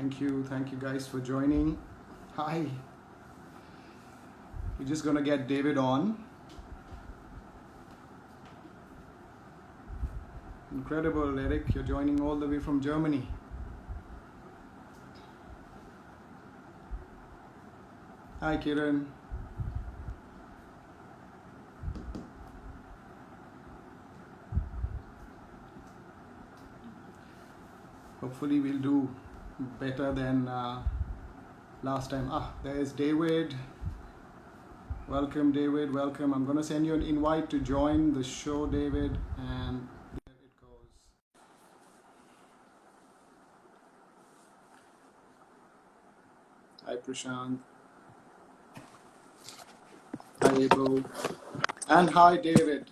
Thank you guys for joining. Hi. We're just gonna get David on. Incredible, Eric, you're joining all the way from Germany. Hi, Kiran. Hopefully we'll do better than last time. There is David. Welcome, David, welcome. I'm gonna send you an invite to join the show, David, and there it goes. Hi, Prashant. Hi, Abel. And hi, David.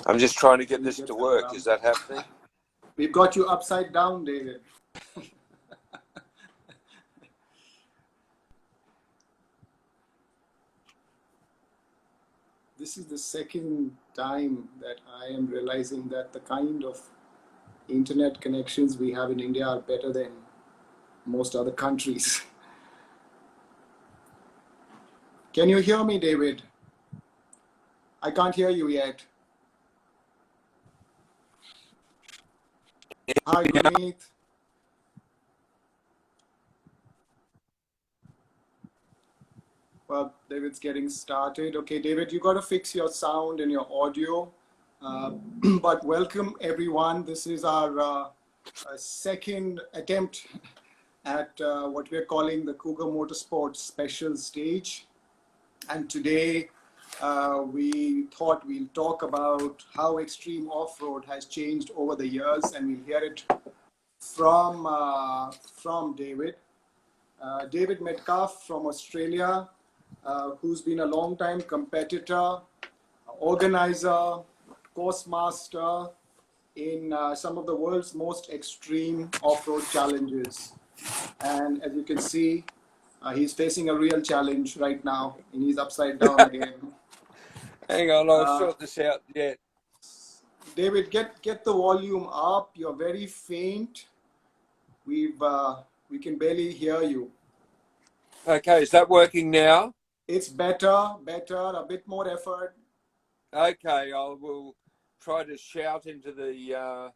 I'm just trying to get this to work. Is that happening? We've got you upside down, David. This is the second time that I am realizing that the kind of internet connections we have in India are better than most other countries. Can you hear me, David? I can't hear you yet. Hi, Gurmeet. Well, David's getting started. Okay, David, you got to fix your sound and your audio. But welcome, everyone. This is our second attempt at what we're calling the Cougar Motorsports Special Stage. And today we thought we'll talk about how extreme off-road has changed over the years, and we'll hear it from David. David Metcalf from Australia, who's been a long-time competitor, organizer, course master in some of the world's most extreme off-road challenges. And as you can see, he's facing a real challenge right now, and he's upside down again. Hang on, I'll sort this out yet. David, get the volume up. You're very faint. We can barely hear you. Okay, is that working now? It's better, a bit more effort. Okay, I will try to shout into the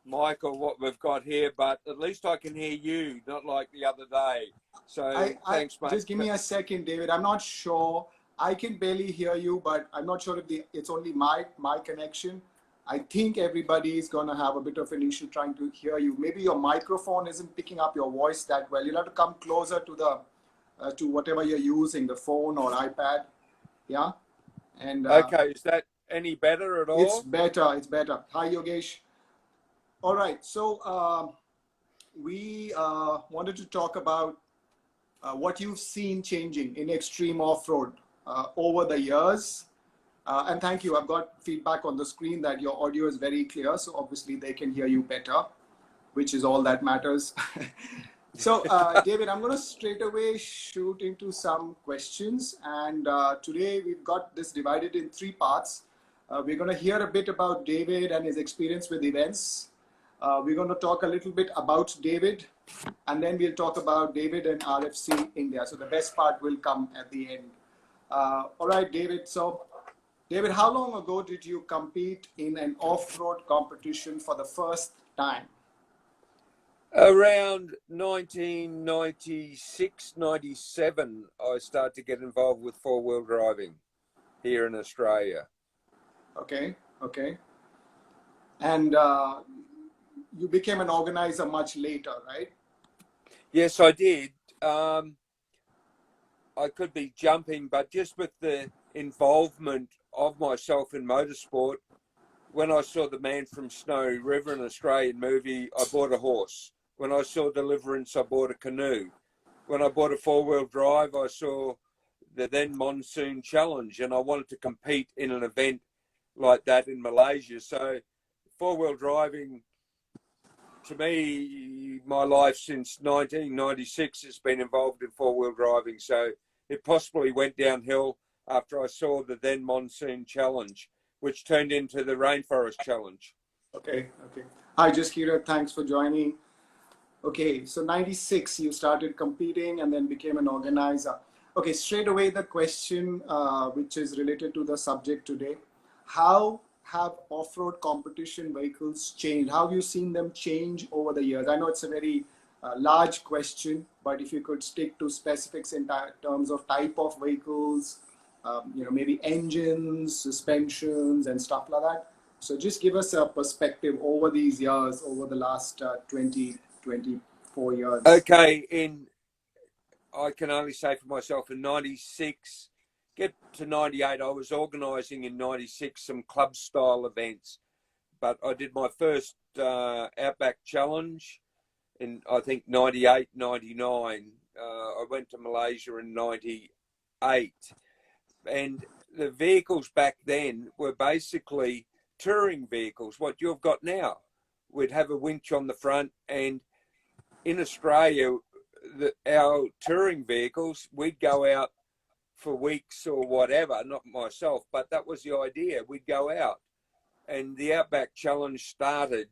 mic or what we've got here, but at least I can hear you, not like the other day. So thanks, mate. Just give me a second, David. I'm not sure. I can barely hear you, but I'm not sure if it's only my connection. I think everybody is going to have a bit of an issue trying to hear you. Maybe your microphone isn't picking up your voice that well. You'll have to come closer to the to whatever you're using, the phone or iPad. Yeah. And okay, is that any better at all? It's better. It's better. Hi, Yogesh. All right. So we wanted to talk about what you've seen changing in extreme off-road over the years. And thank you. I've got feedback on the screen that your audio is very clear. So obviously they can hear you better, which is all that matters. So David, I'm going to straight away shoot into some questions. And today we've got this divided in three parts. We're going to hear a bit about David and his experience with events. We're going to talk a little bit about David, and then we'll talk about David and RFC India. So the best part will come at the end. All right, David. So David, how long ago did you compete in an off-road competition for the first time? Around 1996, 97, I started to get involved with four-wheel driving here in Australia. Okay. And you became an organizer much later, right? Yes, I did. I could be jumping, but just with the involvement of myself in motorsport, when I saw The Man from Snow River, an Australian movie, I bought a horse. When I saw Deliverance, I bought a canoe. When I bought a four-wheel drive, I saw the then Monsoon Challenge, and I wanted to compete in an event like that in Malaysia. So four-wheel driving, to me, my life since 1996 has been involved in four-wheel driving. So it possibly went downhill after I saw the then Monsoon Challenge, which turned into the Rainforest Challenge. Okay, okay. Hi, Jaskira. Thanks for joining. Okay, so 96, you started competing and then became an organizer. Okay, straight away the question, which is related to the subject today. How have off-road competition vehicles changed? How have you seen them change over the years? I know it's a very large question, but if you could stick to specifics in terms of type of vehicles, maybe engines, suspensions, and stuff like that. So just give us a perspective over these years, over the last 24 years. Okay, I can only say for myself in 96, get to 98, I was organising in 96 some club style events, but I did my first Outback Challenge in, I think, 98, 99. I went to Malaysia in 98. And the vehicles back then were basically touring vehicles, what you've got now. We'd have a winch on the front, and in Australia, our touring vehicles, we'd go out for weeks or whatever, not myself, but that was the idea. We'd go out. And the Outback Challenge started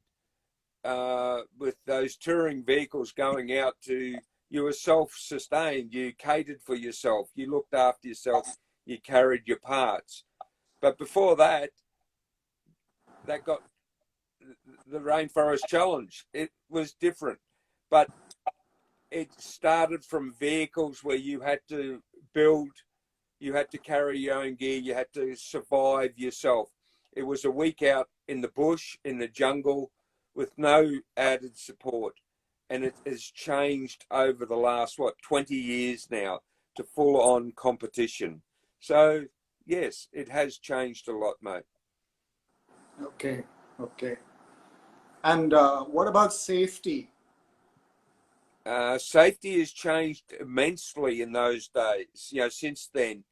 with those touring vehicles going out to, you were self-sustained, you catered for yourself, you looked after yourself, you carried your parts. But before that, that got the Rainforest Challenge. It was different, but it started from vehicles where you had to build, you had to carry your own gear, you had to survive yourself. It was a week out in the bush, in the jungle, with no added support. And it has changed over the last, 20 years now to full on competition. So, yes, it has changed a lot, mate. Okay, okay. And what about safety? Safety has changed immensely in those days. Since then,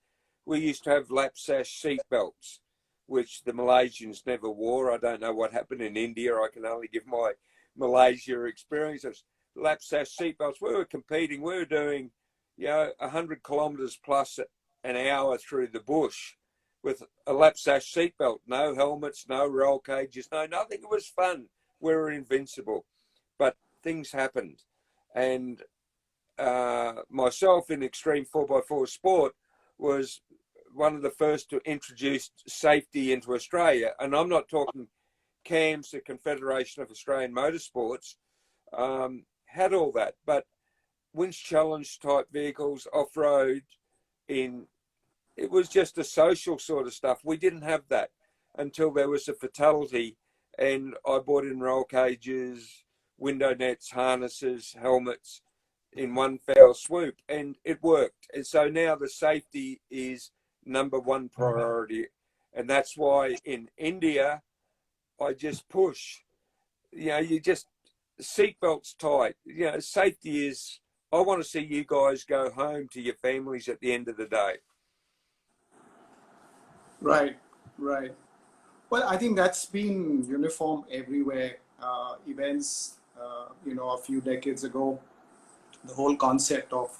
we used to have lap sash seatbelts, which the Malaysians never wore. I don't know what happened in India. I can only give my Malaysia experience of lap sash seatbelts. We were competing. We were doing, 100 kilometres plus an hour through the bush with a lap sash seatbelt. No helmets, no roll cages, no nothing. It was fun. We were invincible. But things happened. And myself in Extreme 4x4 Sport was one of the first to introduce safety into Australia. And I'm not talking CAMS, the Confederation of Australian Motorsports, had all that. But winch challenge type vehicles, off-road, it was just a social sort of stuff. We didn't have that until there was a fatality, and I bought in roll cages, window nets, harnesses, helmets in one fell swoop, and it worked. And so now the safety is number one priority. And that's why in India, I just push, you just seatbelts tight. Safety is, I want to see you guys go home to your families at the end of the day. Right, right. Well, I think that's been uniform everywhere. Events, a few decades ago, the whole concept of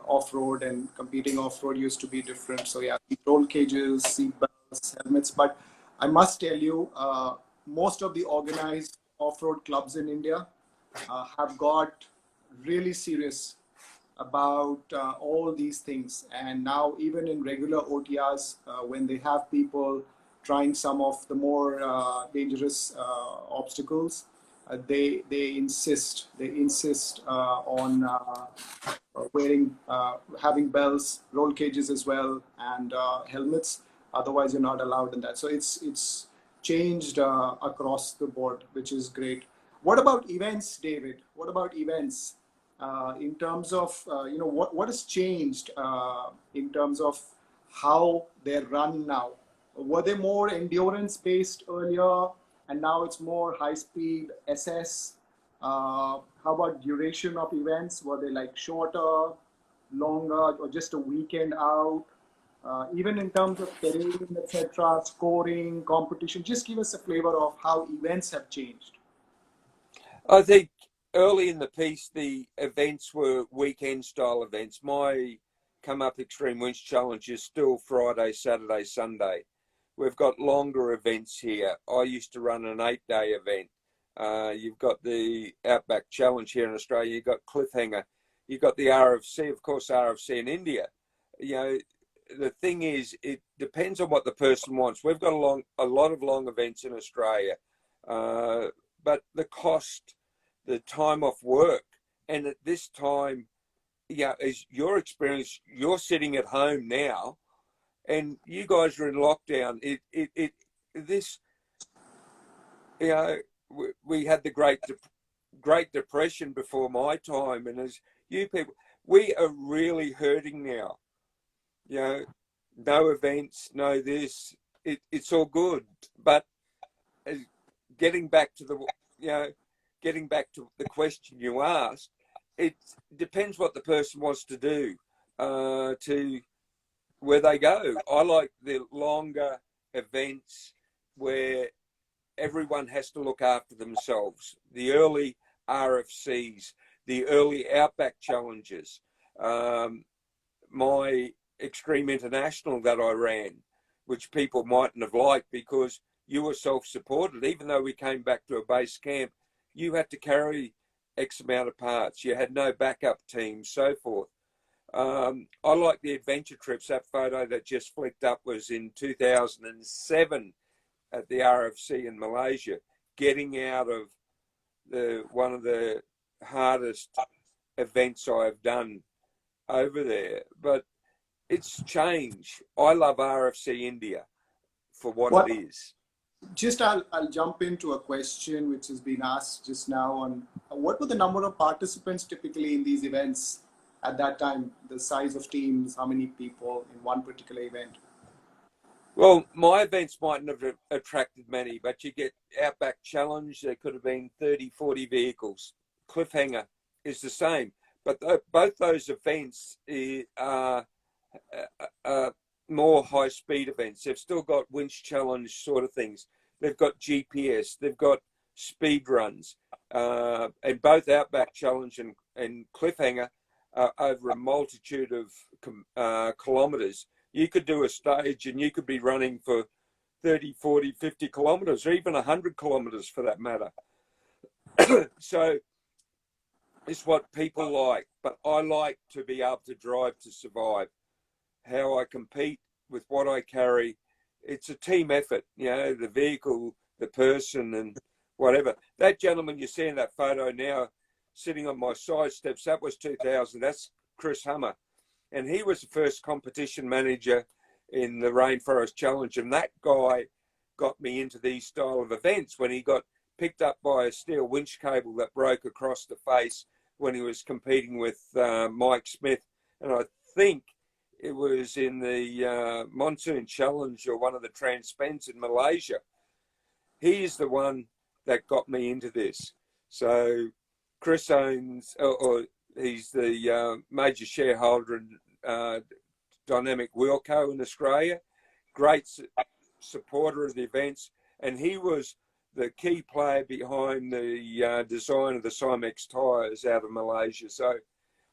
off-road and competing off-road used to be different. So yeah, roll cages, seat belts, helmets. But I must tell you, most of the organized off-road clubs in India have got really serious about all these things. And now even in regular OTRs, when they have people trying some of the more dangerous obstacles, they insist on wearing, having belts, roll cages as well, and helmets. Otherwise, you're not allowed in that. So it's changed across the board, which is great. What about events, David? What about events? In terms of what has changed in terms of how they're run now? Were they more endurance based earlier, and now it's more high speed SS? How about duration of events? Were they like shorter, longer, or just a weekend out? Even in terms of terrain, etc., scoring, competition, just give us a flavor of how events have changed. I think early in the piece, the events were weekend style events. My Come Up Extreme Winch Challenge is still Friday, Saturday, Sunday. We've got longer events here. I used to run an 8-day event. You've got the Outback Challenge here in Australia. You've got Cliffhanger. You've got the RFC, of course, RFC in India. You know, the thing is, it depends on what the person wants. We've got a lot of long events in Australia, but the cost, the time off work, and at this time, yeah, as your experience, you're sitting at home now, and you guys are in lockdown. This, you know, we had the Great Depression before my time, and as you people, we are really hurting now. You know, no events, no this. It's all good, but getting back to the question you asked, it depends what the person wants to do, to where they go. I like the longer events where everyone has to look after themselves. The early RFCs, the early Outback Challenges, my Extreme International that I ran, which people mightn't have liked because you were self-supported. Even though we came back to a base camp, you had to carry X amount of parts. You had no backup team, so forth. I like the adventure trips. That photo that just flicked up was in 2007 at the RFC in Malaysia, getting out of one of the hardest events I've done over there. But it's changed. I love RFC India for what it is. Just I'll jump into a question which has been asked just now on what were the number of participants typically in these events at that time, the size of teams, how many people in one particular event? Well, my events mightn't have attracted many, but you get Outback Challenge, there could have been 30, 40 vehicles. Cliffhanger is the same, but both those events are more high-speed events. They've still got winch challenge sort of things. They've got GPS. They've got speed runs. And both Outback Challenge and Cliffhanger are over a multitude of kilometres. You could do a stage and you could be running for 30, 40, 50 kilometres, or even 100 kilometres for that matter. So it's what people like. But I like to be able to drive to survive. How I compete with what I carry, it's a team effort, you know, the vehicle, the person, and whatever. That gentleman you see in that photo now sitting on my side steps, that was 2000. That's Chris Hummer. And he was the first competition manager in the Rainforest Challenge. And that guy got me into these style of events when he got picked up by a steel winch cable that broke across the face when he was competing with Mike Smith. And I think it was in the Monsoon Challenge or one of the Transpens in Malaysia. He's the one that got me into this. So Chris owns, or he's the major shareholder in Dynamic Wheel Co in Australia. Great supporter of the events. And he was the key player behind the design of the Cymex tyres out of Malaysia. So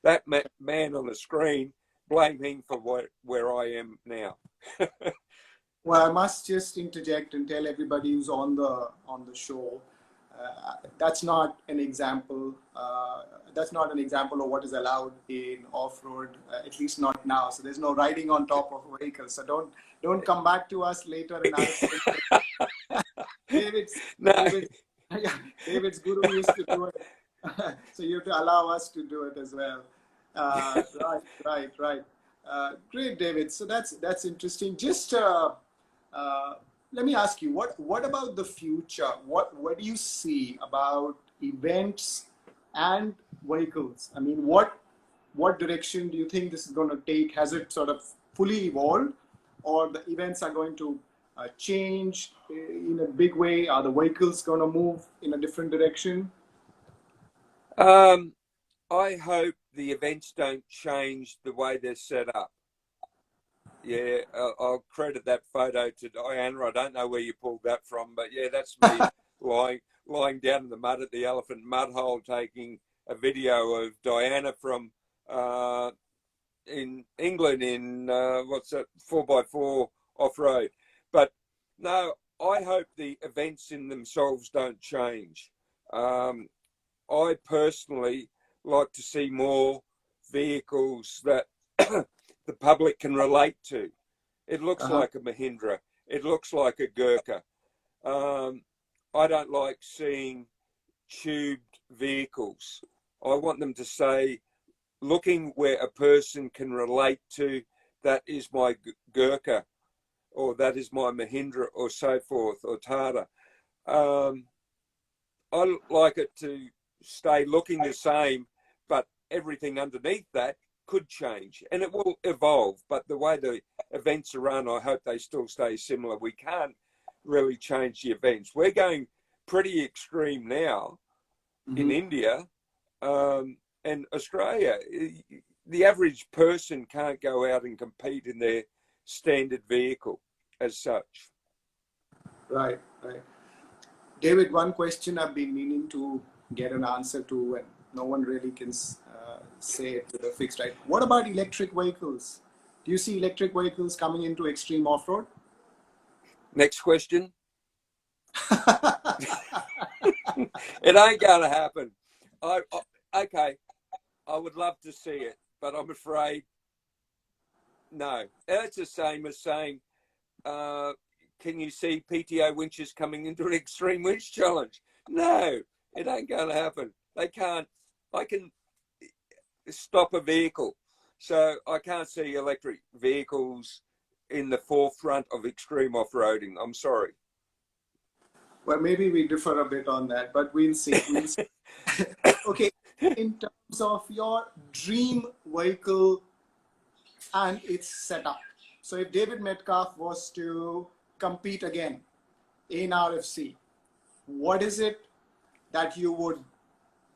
that man on the screen, blame him for where I am now. Well, I must just interject and tell everybody who's on the show, that's not an example. That's not an example of what is allowed in off-road, at least not now. So there's no riding on top of vehicles. So don't come back to us later and ask. David's guru used to do it. So you have to allow us to do it as well. Right. Great, David. So that's interesting. Just let me ask you, what about the future? What do you see about events and vehicles? I mean, what direction do you think this is going to take? Has it sort of fully evolved, or the events are going to change in a big way? Are the vehicles going to move in a different direction? I hope the events don't change the way they're set up. Yeah, I'll credit that photo to Diana. I don't know where you pulled that from, but yeah, that's me lying down in the mud at the Elephant Mud Hole taking a video of Diana from in England in what's that, 4x4 off-road. But No, I hope the events in themselves don't change. I personally like to see more vehicles that the public can relate to. It looks Uh-huh. like a Mahindra. It looks like a Gurkha. Um, I don't like seeing tubed vehicles. I want them to say, looking where a person can relate to, that is my Gurkha, or that is my Mahindra, or so forth, or Tata. Um, I like it to stay looking the same, but everything underneath that could change and it will evolve. But the way the events are run, I hope they still stay similar. We can't really change the events. We're going pretty extreme now in Mm-hmm. India and Australia. The average person can't go out and compete in their standard vehicle as such. Right, right. David, one question I've been meaning to get an answer to, and no one really can say it with a fixed right. What about electric vehicles? Do you see electric vehicles coming into extreme off-road? Next question. It ain't going to happen. Okay, I would love to see it, but I'm afraid no. It's the same as saying, uh, can you see PTO winches coming into an extreme winch challenge? No, it ain't going to happen. They can't. I can stop a vehicle, so I can't see electric vehicles in the forefront of extreme off-roading. I'm sorry. Well, maybe we differ a bit on that, but we'll see. We'll see. Okay, in terms of your dream vehicle and its setup. So if David Metcalf was to compete again in RFC, what is it that you would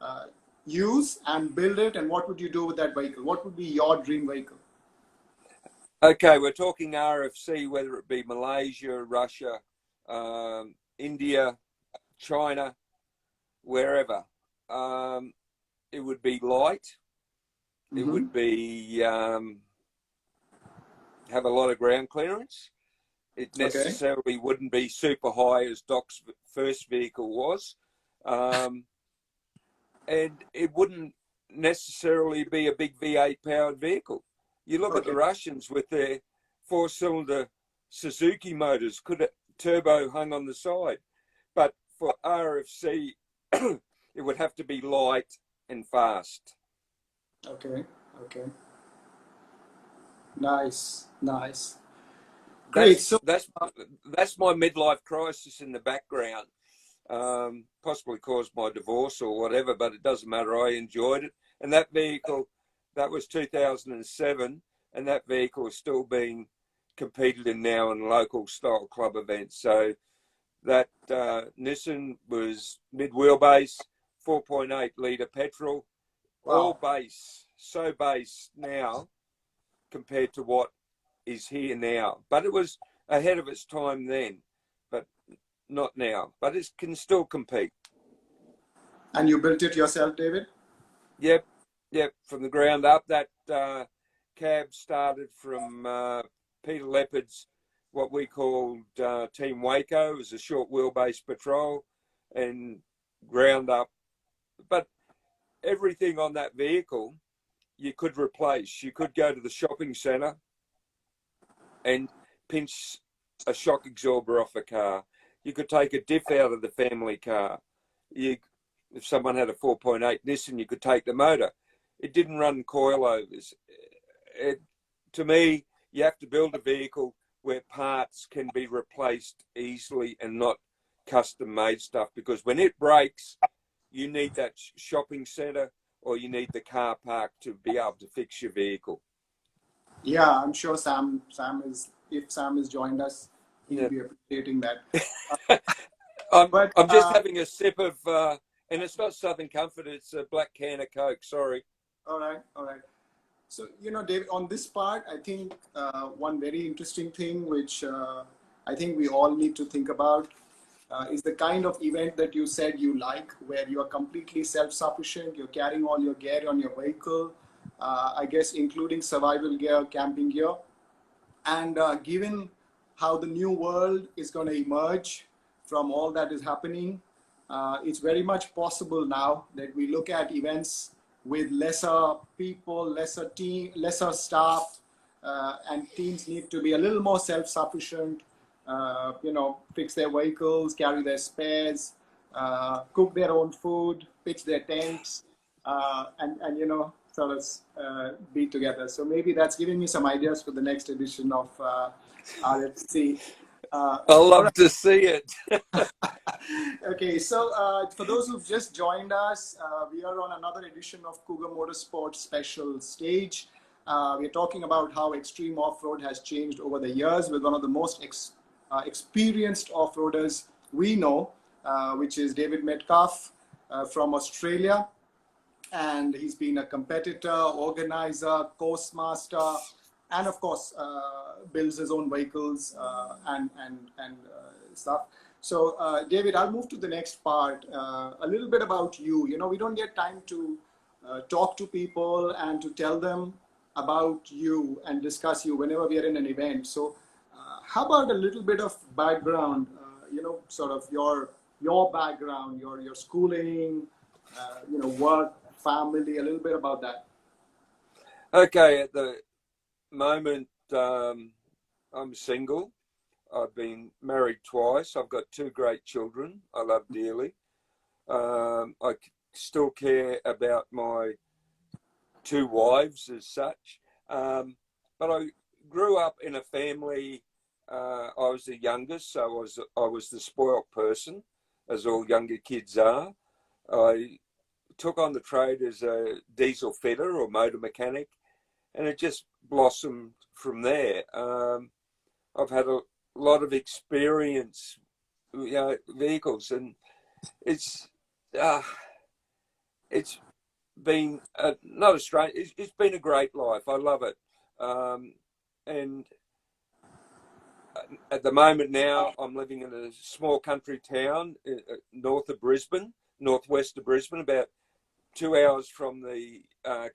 uh, use and build it, and what would you do with that vehicle? What would be your dream vehicle? Okay, we're talking RFC, whether it be Malaysia, Russia, India, China, wherever. It would be light. It Mm-hmm. would be have a lot of ground clearance. It Okay. necessarily wouldn't be super high as Doc's first vehicle was. And it wouldn't necessarily be a big V8 powered vehicle. You look at the Okay. Russians with their 4-cylinder Suzuki motors, could a turbo hung on the side. But for RFC, it would have to be light and fast. Okay. Okay. Nice. Nice. Great. That's So, that's that's my midlife crisis in the background. Possibly caused my divorce or whatever, but it doesn't matter. I enjoyed it, and that vehicle, that was 2007, and that vehicle is still being competed in now in local style club events. So that Nissan was mid wheelbase, 4.8 litre petrol, all wow. base, so base now compared to what is here now. But it was ahead of its time then, but not now. But it can still compete. And you built it yourself, David? Yep, yep, from the ground up. That cab started from Peter Leopard's, what we called Team Waco. It was a short wheelbase patrol and ground up. But everything on that vehicle you could replace. You could go to the shopping centre and pinch a shock absorber off a car. You could take a diff out of the family car. If someone had a 4.8 Nissan, you could take the motor. It didn't run coilovers. To me, you have to build a vehicle where parts can be replaced easily and not custom made stuff, because when it breaks, you need that shopping centre or you need the car park to be able to fix your vehicle. Yeah, I'm sure Sam is, if Sam has joined us, he'll Yeah. be appreciating that. But I'm just having a sip of, and it's not Southern Comfort, it's a black can of Coke, sorry. all right, all right. So, David, on this part, I think one very interesting thing, which I think we all need to think about, is the kind of event that you said you like, where you are completely self-sufficient, you're carrying all your gear on your vehicle, I guess including survival gear, camping gear. And given how the new world is going to emerge from all that is happening. It's very much possible now that we look at events with lesser people, lesser team, lesser staff, and teams need to be a little more self-sufficient. Fix their vehicles, carry their spares, cook their own food, pitch their tents, and sort of be together. So maybe that's giving me some ideas for the next edition of RFC. I'll love to see it. Okay, so for those who've just joined us, we are on another edition of Cougar Motorsports Special Stage. We're talking about how extreme off-road has changed over the years with one of the most experienced off-roaders we know, which is David Metcalf from Australia. And he's been a competitor, organizer, course master, and of course, builds his own vehicles and stuff. So, David, I'll move to the next part. A little bit about you. We don't get time to talk to people and to tell them about you and discuss you whenever we are in an event. So, how about a little bit of background? Sort of your background, your schooling, work, family. A little bit about that. Okay, at the moment, I'm single. I've been married twice. I've got 2 great children I love dearly. I still care about my 2 wives as such. But I grew up in a family. I was the youngest, so I was the spoilt person, as all younger kids are. I took on the trade as a diesel fitter or motor mechanic, and it just blossomed from there. I've had a lot of experience, vehicles, and it's been not a strange. It's been a great life. I love it, and at the moment now, I'm living in a small country town northwest of Brisbane, about 2 hours from the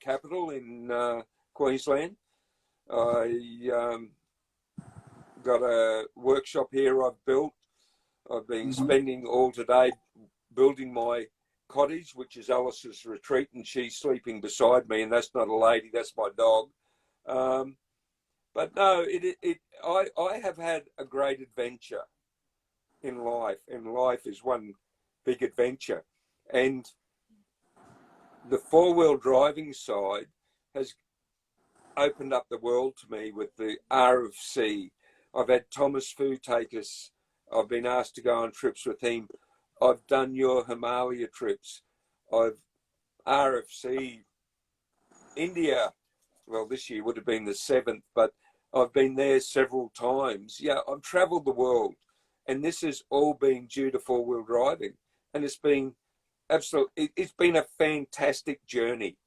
capital in Queensland. I got a workshop here I've built. I've been spending all today building my cottage, which is Alice's retreat, and she's sleeping beside me, and that's not a lady, that's my dog. But no, I have had a great adventure in life, and life is one big adventure. And the 4-wheel driving side has opened up the world to me with the RFC. I've had Thomas Fu take us. I've been asked to go on trips with him. I've done your Himalaya trips. I've RFC India. Well, this year would have been the 7th, but I've been there several times. Yeah, I've traveled the world, and this has all been due to 4-wheel driving. And it's been it's been a fantastic journey.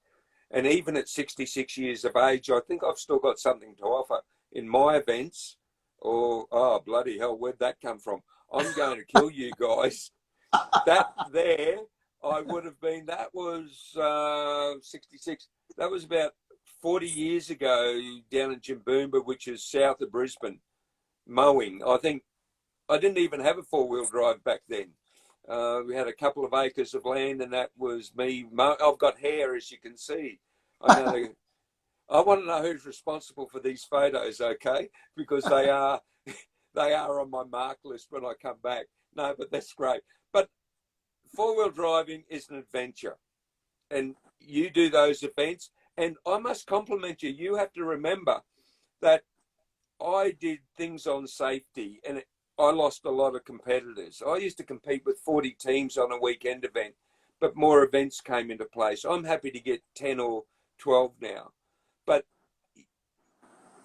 And even at 66 years of age, I think I've still got something to offer in my events. Or, oh, bloody hell, where'd that come from? I'm going to kill you guys. That was 66. That was about 40 years ago down in Jimboomba, which is south of Brisbane, mowing. I think I didn't even have a 4-wheel drive back then. We had a couple of acres of land, and that was me. I've got hair, as you can see. I want to know who's responsible for these photos, okay? Because they are on my mark list when I come back. No, but that's great. But 4-wheel driving is an adventure, and you do those events. And I must compliment you. You have to remember that I did things on safety, and I lost a lot of competitors. I used to compete with 40 teams on a weekend event, but more events came into place. I'm happy to get 10 or 12 now. But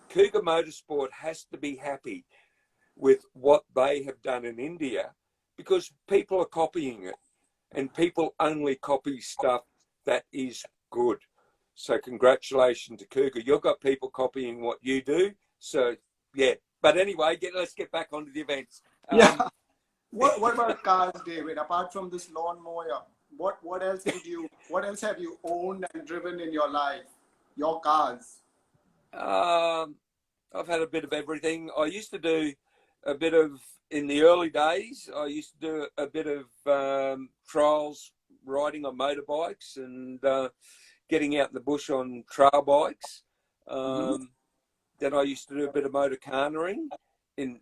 Cougar Motorsport has to be happy with what they have done in India, because people are copying it, and people only copy stuff that is good. So congratulations to Cougar. You've got people copying what you do. So, yeah. But anyway, let's get back onto the events. Yeah. What about cars, David? Apart from this lawnmower, what else have you owned and driven in your life? Your cars? I've had a bit of everything. I used to do a bit of, in the early days, I used to do a bit of trials riding on motorbikes and getting out in the bush on trail bikes. Then I used to do a bit of motor canoeing in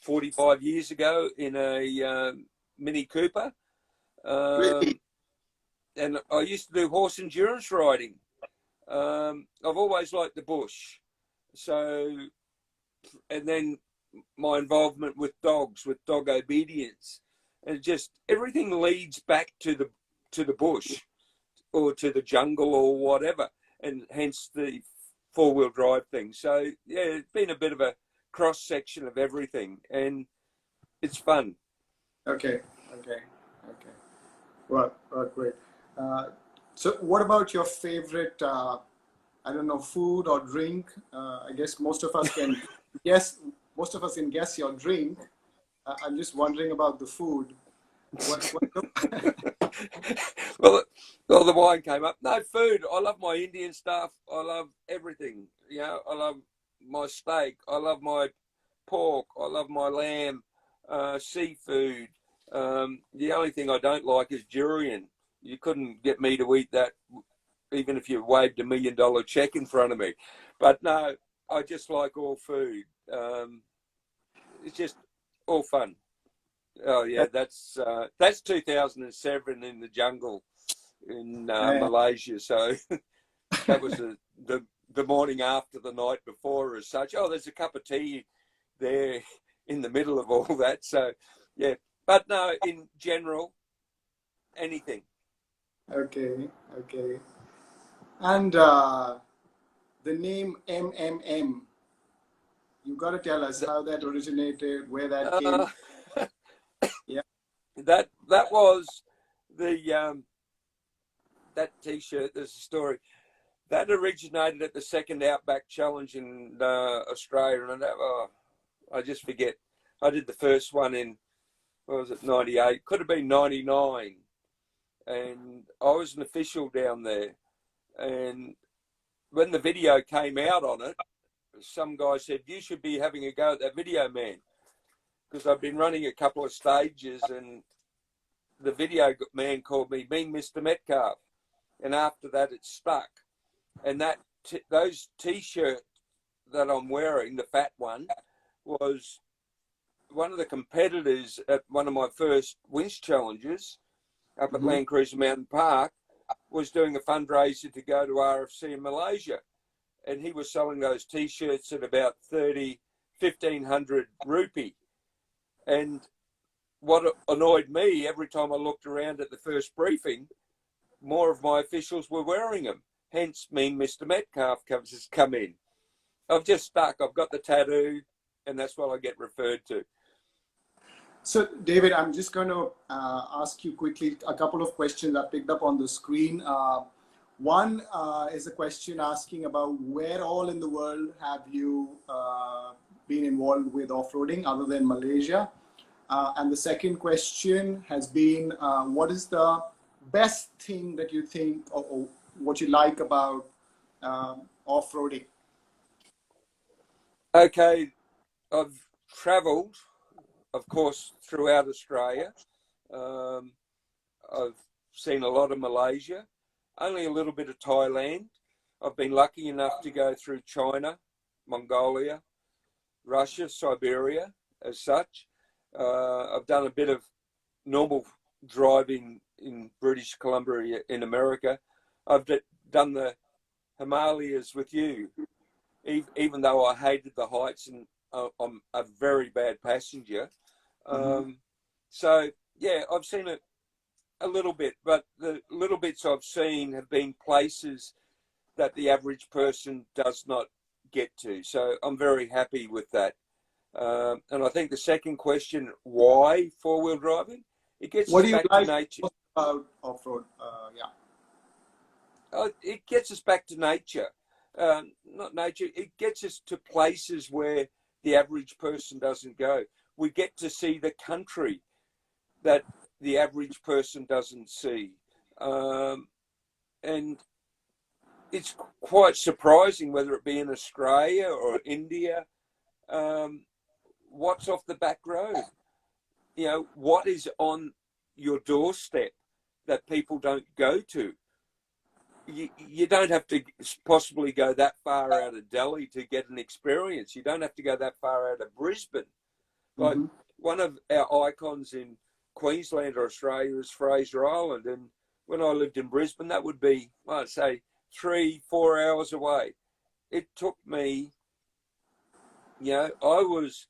45 years ago in a Mini Cooper. And I used to do horse endurance riding. I've always liked the bush. So, and then my involvement with dogs, with dog obedience, and just everything leads back to the bush or to the jungle or whatever, and hence the four-wheel drive thing. So yeah, it's been a bit of a cross section of everything, and it's fun. Okay. Well, great. So, what about your favorite? I don't know, food or drink. I guess most of us can guess. Most of us can guess your drink. I'm just wondering about the food. What well, the wine came up. No, food. I love my Indian stuff. I love everything. You know, I love my steak. I love my pork. I love my lamb, seafood. The only thing I don't like is durian. You couldn't get me to eat that, even if you waved $1 million check in front of me. But no, I just like all food. It's just all fun. Oh yeah, that's 2007 in the jungle in Malaysia. So that was the morning after the night before, as such. Oh, there's a cup of tea there in the middle of all that. So yeah, but no, in general, anything. Okay. And the name MMM. You got to tell us how that originated, where that came. Yeah. That was the that T-shirt. There's a story that originated at the second Outback Challenge in Australia, and I just forget. I did the first one in, what was it, 98? Could have been 99, and I was an official down there. And when the video came out on it, some guy said, "You should be having a go at that video, man," because I've been running a couple of stages, and the video man called me Mean Mr. Metcalf, and after that it stuck. And that those T-shirts that I'm wearing, the fat one, was one of the competitors at one of my first winch challenges up at Land Cruiser Mountain Park was doing a fundraiser to go to RFC in Malaysia, and he was selling those T-shirts at about 1,500 rupee. And what annoyed me, every time I looked around at the first briefing, more of my officials were wearing them. Hence, Mean Mr. Metcalf has come in. I've just stuck. I've got the tattoo, and that's what I get referred to. So, David, I'm just going to ask you quickly a couple of questions I picked up on the screen. One is a question asking about where all in the world have you been involved with off-roading other than Malaysia? And the second question has been, what is the best thing that you think or what you like about off-roading? Okay, I've travelled, of course, throughout Australia. I've seen a lot of Malaysia, only a little bit of Thailand. I've been lucky enough to go through China, Mongolia, Russia, Siberia as such. I've done a bit of normal driving in British Columbia in America. I've done the Himalayas with you, even though I hated the heights and I'm a very bad passenger. So, yeah, I've seen it a little bit, but the little bits I've seen have been places that the average person does not get to. So I'm very happy with that. And I think the second question, why four-wheel driving? It gets us back to nature. What do you like about off-road? It gets us back to nature. Not nature. It gets us to places where the average person doesn't go. We get to see the country that the average person doesn't see. And it's quite surprising, whether it be in Australia or India, what's off the back road? You know, what is on your doorstep that people don't go to? You don't have to possibly go that far out of Delhi to get an experience. You don't have to go that far out of Brisbane. Like one of our icons in Queensland or Australia is Fraser Island. And when I lived in Brisbane, that would be, I'd say, 3-4 hours away. It took me, you know, I was,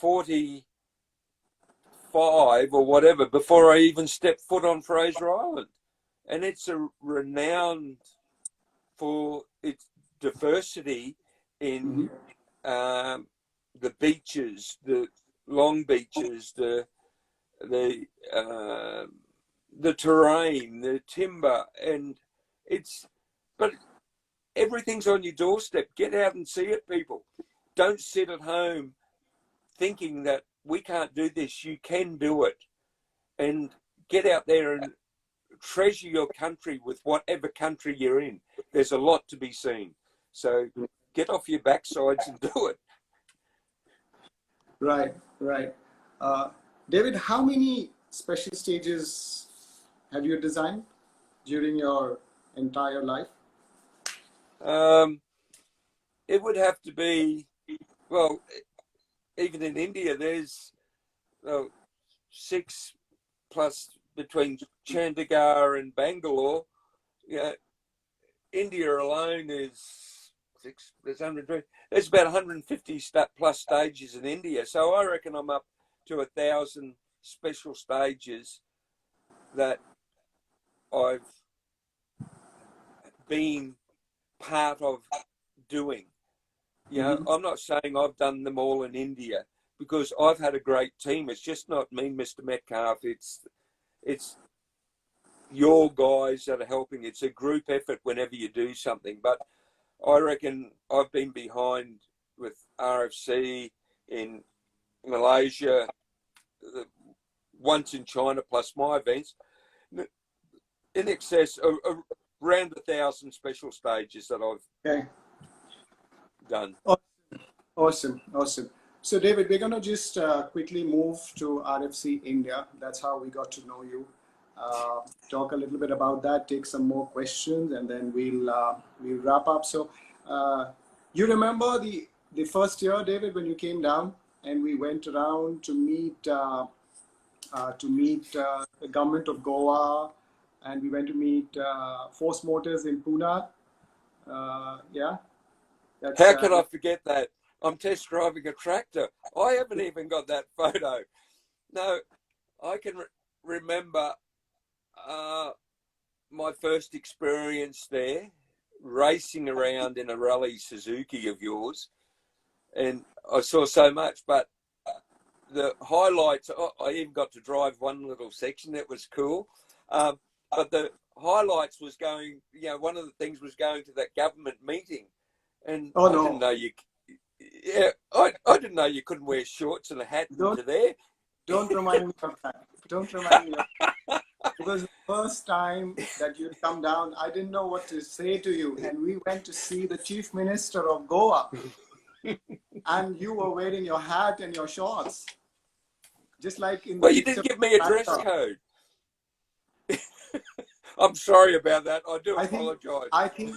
45 or whatever before I even stepped foot on Fraser Island. And it's a renowned for its diversity in the beaches, the long beaches, the terrain, the timber, and but everything's on your doorstep. Get out and see it, people. Don't sit at home thinking that we can't do this. You can do it, and get out there and treasure your country with whatever country you're in. There's a lot to be seen. So get off your backsides and do it. Right, right. David, how many special stages have you designed during your entire life? It would have to be, well, even in India, there's 6 plus between Chandigarh and Bangalore. Yeah, India alone is 6. There's about 150 plus stages in India. So I reckon I'm up to 1,000 special stages that I've been part of doing. You know, I'm not saying I've done them all in India because I've had a great team. It's just not me, Mr. Metcalf. It's your guys that are helping. It's a group effort whenever you do something. But I reckon I've been behind with RFC in Malaysia, once in China, plus my events, in excess of around 1,000 special stages that I've done. Awesome. So David, we're going to just quickly move to RFC India. That's how we got to know you. Talk a little bit about that, take some more questions, and then we'll wrap up. So you remember the first year, David, when you came down and we went around to meet the government of Goa, and we went to meet Force Motors in Pune. Yeah. How can I forget that? I'm test driving a tractor. I haven't even got that photo. No, I can remember my first experience there, racing around in a Rally Suzuki of yours, and I saw so much. But the highlights, I even got to drive one little section that was cool. But the highlights was going, you know, one of the things was going to that government meeting. And I didn't know I didn't know you couldn't wear shorts and a hat into there. Don't remind me of that. Don't remind me of that. It was the first time that you'd come down. I didn't know what to say to you. And we went to see the Chief Minister of Goa. And you were wearing your hat and your shorts. Just like in Well, you didn't give me a dress code. I'm sorry about that. I do apologize. I think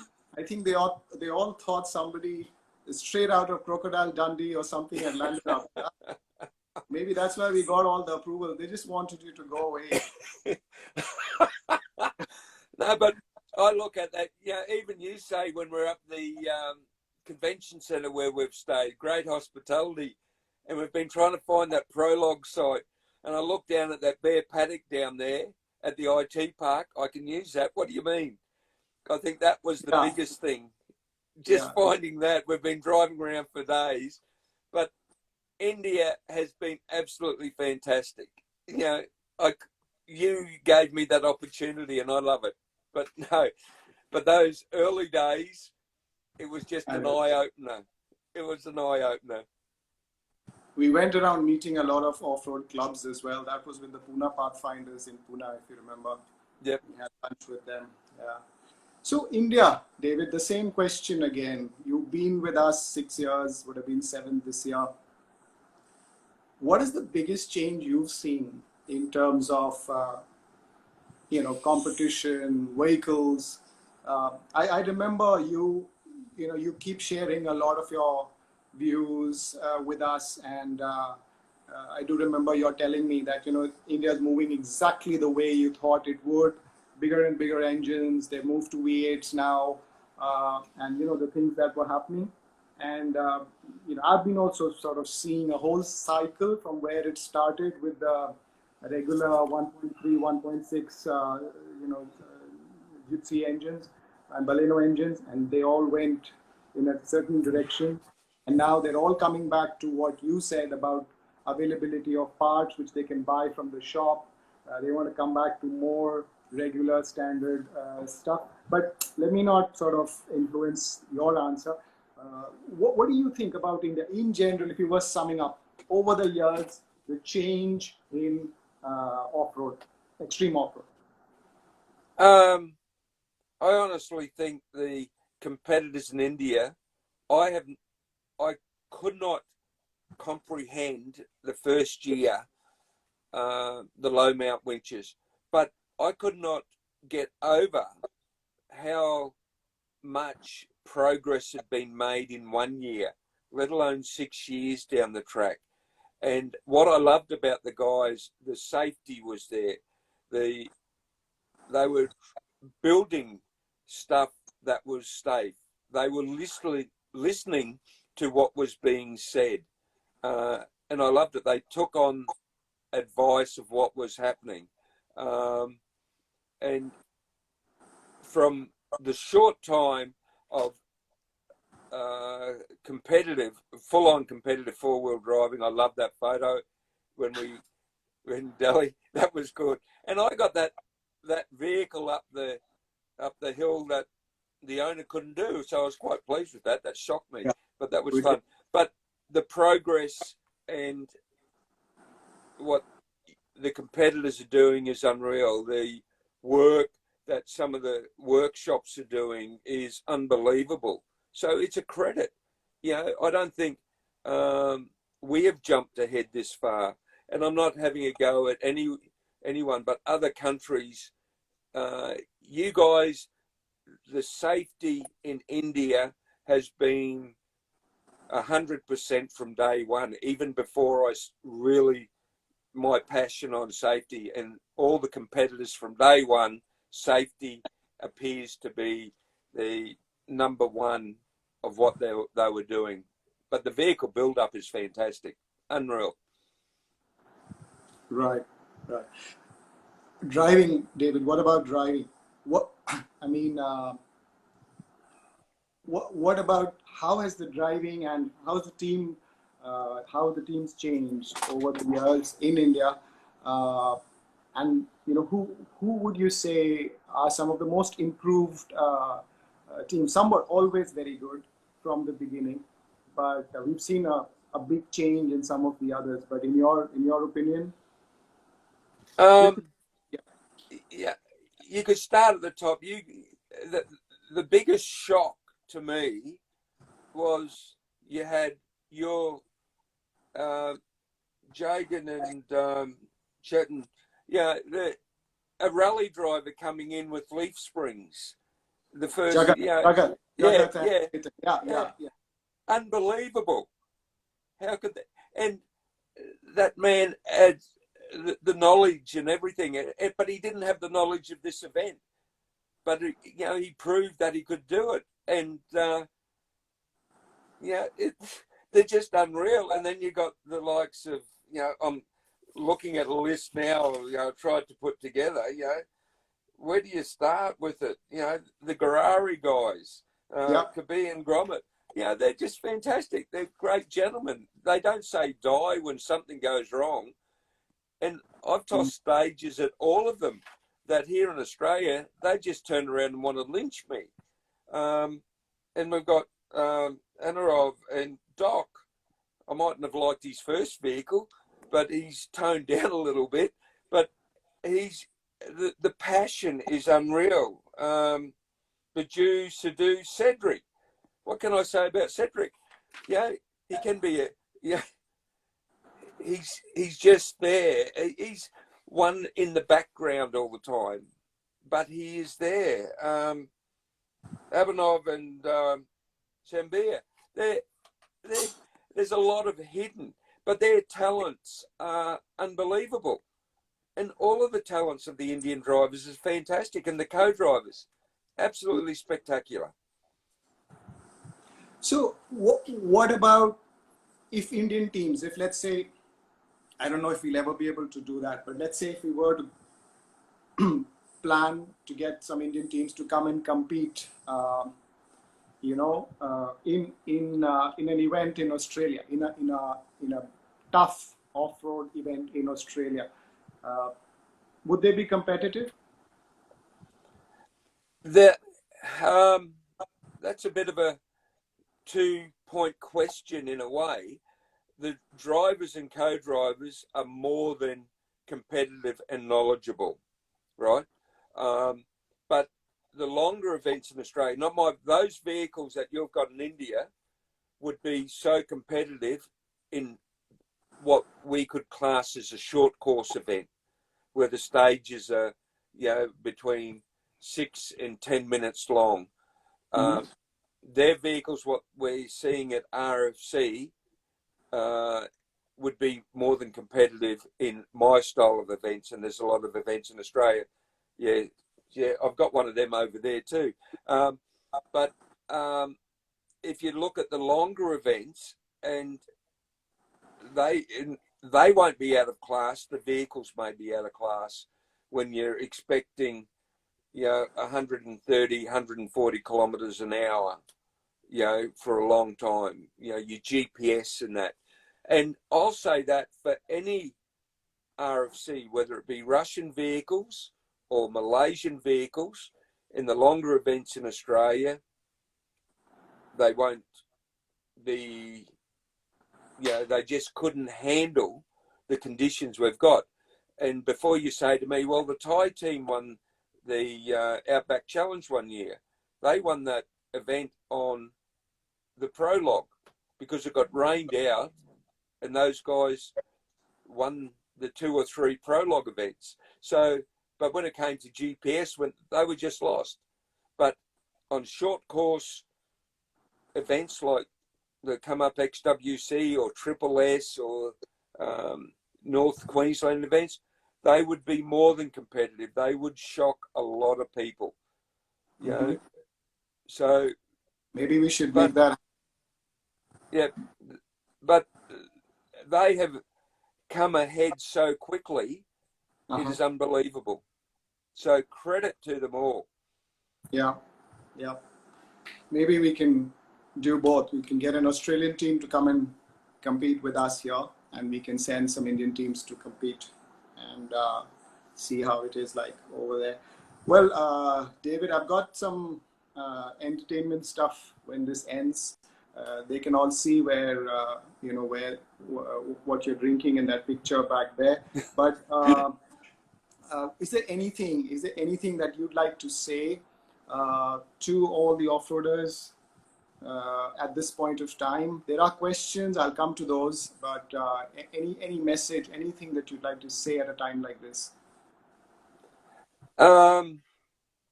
they all thought somebody straight out of Crocodile Dundee or something had landed up there. Maybe that's why we got all the approval. They just wanted you to go away. No, but I look at that. Yeah, even you say when we're up the convention centre where we've stayed, great hospitality, and we've been trying to find that prologue site. And I look down at that bare paddock down there at the IT park. I can use that. What do you mean? I think that was the biggest thing. Just finding that. We've been driving around for days, but India has been absolutely fantastic. You know, you gave me that opportunity and I love it. But no, but those early days, it was just an eye-opener. It was an eye-opener. We went around meeting a lot of off-road clubs as well. That was with the Pune Pathfinders in Pune, if you remember. Yep. We had lunch with them. Yeah. So India, David, the same question again. You've been with us 6 years, would have been 7 this year. what is the biggest change you've seen in terms of competition, vehicles? I remember you keep sharing a lot of your views with us, and I do remember you're telling me that India is moving exactly the way you thought it would. Bigger and bigger engines. They moved to V8s now, and the things that were happening. And I've been also sort of seeing a whole cycle from where it started with the regular 1.3, 1.6, Gypsy engines and Baleno engines, and they all went in a certain direction. And now they're all coming back to what you said about availability of parts which they can buy from the shop. They want to come back to more regular standard stuff. But let me not sort of influence your answer. What do you think about India in general, if you were summing up over the years, the change in off-road, extreme off-road? I honestly think the competitors in India, I could not comprehend the first year, the low mount winches, but I could not get over how much progress had been made in 1 year, let alone 6 years down the track. And what I loved about the guys, the safety was there. They were building stuff that was safe. They were listening to what was being said. And I loved it. They took on advice of what was happening. And from the short time of full-on competitive four-wheel driving, I love that photo when we were in Delhi. That was good. And I got that vehicle up the hill that the owner couldn't do, so I was quite pleased with that. That shocked me, but that was fun. But the progress and what the competitors are doing is unreal. The work that some of the workshops are doing is unbelievable. So it's a credit. I don't think we have jumped ahead this far, and I'm not having a go at anyone, but other countries. You guys, the safety in India has been 100% from day one, even before my passion on safety, and all the competitors from day one, safety appears to be the number one of what they were doing. But the vehicle build-up is fantastic, unreal. Right. Driving, David. What about driving? What I mean, what about how has the driving and how the teams changed over the years in India? And who would you say are some of the most improved teams? Some were always very good from the beginning, but we've seen a big change in some of the others. But in your opinion? Yeah, you could start at the top. The biggest shock to me was you had your Jagan and Chetan, a rally driver coming in with leaf springs. The first, Jagat, yeah. Unbelievable. How could that? And that man had the knowledge and everything, but he didn't have the knowledge of this event. But he proved that he could do it, and they're just unreal. And then you got the likes of I'm looking at a list now. Tried to put together. Where do you start with it? The Garari guys, Kabir and Gromit. They're just fantastic. They're great gentlemen. They don't say die when something goes wrong. And I've tossed stages at all of them that here in Australia, they just turn around and want to lynch me. And we've got Anurov and Doc. I mightn't have liked his first vehicle, but he's toned down a little bit. But the passion is unreal. Baju, Sadhu, Cedric. What can I say about Cedric? He can be he's just there. He's one in the background all the time, but he is there. Abhinav and Shambir, there's a lot of hidden, but their talents are unbelievable. And all of the talents of the Indian drivers is fantastic, and the co-drivers, absolutely spectacular. So what about if Indian teams, if let's say, I don't know if we'll ever be able to do that, but let's say if we were to plan to get some Indian teams to come and compete, in an event in Australia, in a tough off-road event in Australia, would they be competitive? That's a bit of a 2-point question in a way. The drivers and co-drivers are more than competitive and knowledgeable, right? But the longer events in Australia, those vehicles that you've got in India would be so competitive in what we could class as a short course event, where the stages are, between 6 and 10 minutes long. Their vehicles, what we're seeing at RFC, would be more than competitive in my style of events, and there's a lot of events in Australia. Yeah, I've got one of them over there too. But if you look at the longer events, and they won't be out of class, the vehicles may be out of class when you're expecting 130, 140 kilometers an hour, for a long time, your GPS and that. And I'll say that for any RFC, whether it be Russian vehicles or Malaysian vehicles, in the longer events in Australia, they won't be, they just couldn't handle the conditions we've got. And before you say to me, well, the Thai team won the Outback Challenge one year, they won that event on the prologue because it got rained out, and those guys won the 2 or 3 prologue events. So, but when it came to GPS, they were just lost. But on short course events like the Come Up XWC or Triple S or North Queensland events, they would be more than competitive. They would shock a lot of people. So maybe we should make that. Yeah, but they have come ahead so quickly. It is unbelievable. So credit to them all. Yeah. Maybe we can do both. We can get an Australian team to come and compete with us here, and we can send some Indian teams to compete and see how it is like over there. Well, David, I've got some entertainment stuff when this ends. They can all see where what you're drinking in that picture back there. But is there anything that you'd like to say to all the off-roaders at this point of time? There are questions, I'll come to those, but any message, anything that you'd like to say at a time like this?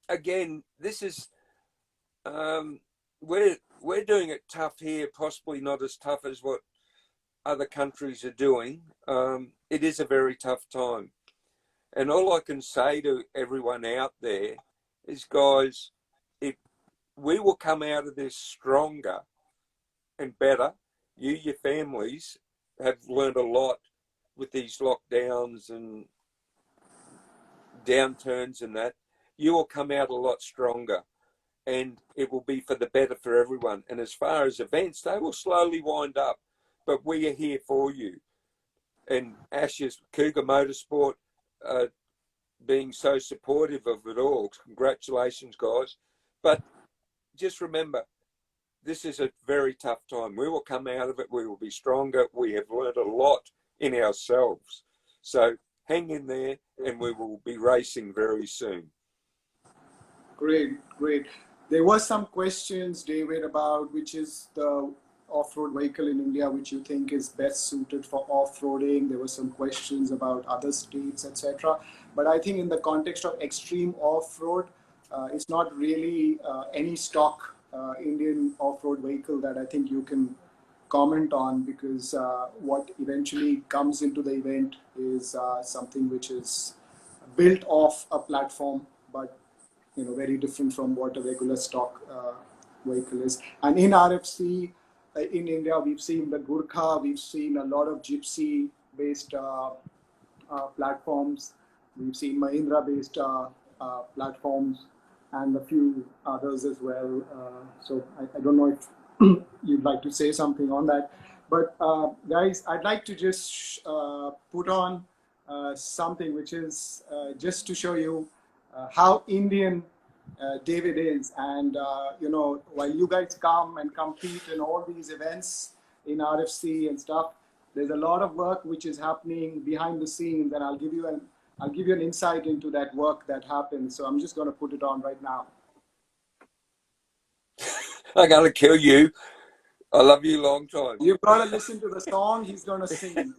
Again, this is we're doing it tough here, possibly not as tough as what other countries are doing. It is a very tough time. And all I can say to everyone out there is, guys, if we will come out of this stronger and better. You, your families, have learned a lot with these lockdowns and downturns and that. You will come out a lot stronger, and it will be for the better for everyone. And as far as events, they will slowly wind up, but we are here for you. And Ash's Cougar Motorsport being so supportive of it all. Congratulations, guys. But just remember, this is a very tough time. We will come out of it. We will be stronger. We have learned a lot in ourselves. So hang in there, and we will be racing very soon. Great. There were some questions, David, about which is the off-road vehicle in India which you think is best suited for off-roading. There were some questions about other states, etc. But I think in the context of extreme off-road, it's not really any stock Indian off-road vehicle that I think you can comment on, because what eventually comes into the event is something which is built off a platform, but very different from what a regular stock vehicle is. And in RFC in India, we've seen the Gurkha, we've seen a lot of Gypsy based platforms, we've seen Mahindra based platforms, and a few others as well. So I don't know if you'd like to say something on that. But guys, I'd like to just put on something which is just to show you how Indian David is. And, while you guys come and compete in all these events in RFC and stuff, there's a lot of work which is happening behind the scenes, and I'll give you an insight into that work that happens. So I'm just going to put it on right now. I'm going to kill you. I love you long time. You've got to listen to the song he's going to sing.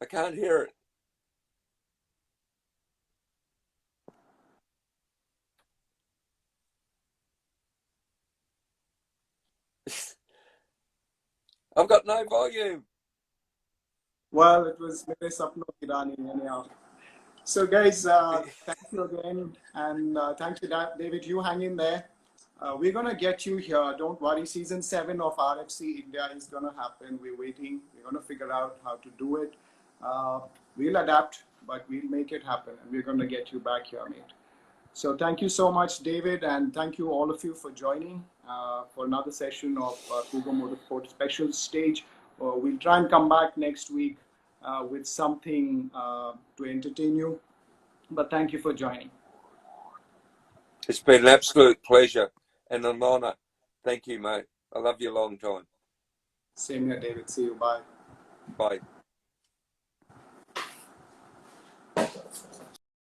I can't hear it. I've got no volume. Well, it was Mere Sapno Ki Rani anyhow. So guys, thank you again. And thank you, David. You hang in there. We're going to get you here. Don't worry. Season 7 of RFC India is going to happen. We're waiting. We're going to figure out how to do it. We'll adapt, but we'll make it happen. And we're going to get you back here, mate. So thank you so much, David. And thank you all of you for joining for another session of Cougar Motorsport Special Stage. We'll try and come back next week with something to entertain you. But thank you for joining. It's been an absolute pleasure and an honor. Thank you, mate. I love you a long time. Same here, David. See you. Bye. Bye.